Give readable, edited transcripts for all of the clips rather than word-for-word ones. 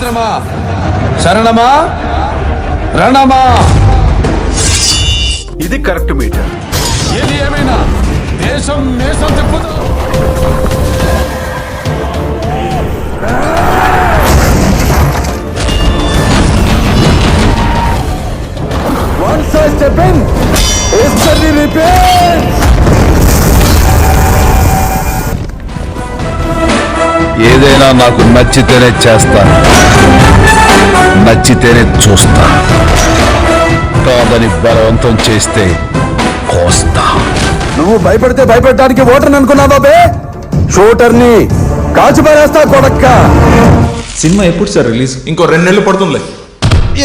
మిత్రమా, శరణమా రణమా. ఇది correct metre. ఏది ఏమైనా దేశం నేసం తిప్పుదు. Once I step in, history repeats. ఏదైనా నాకు నచ్చితేనే చేస్తాను, నచ్చితేనే చూస్తాను. కాదని బలవంతం చేస్తే కోస్తా. నువ్వు భయపడితే భయపెట్టడానికి ఓటర్ని అనుకున్నావా బే? షూటర్ని కాచిపారేస్తా కొడక్క. సినిమా ఎప్పుడు సార్ రిలీజ్? ఇంకో 2 నెలలు పడుతుంది.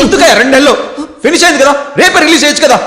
ఎందుక 2 నెలలు? ఫినిష్ అయింది కదా, రేపే రిలీజ్ చేయొచ్చు కదా.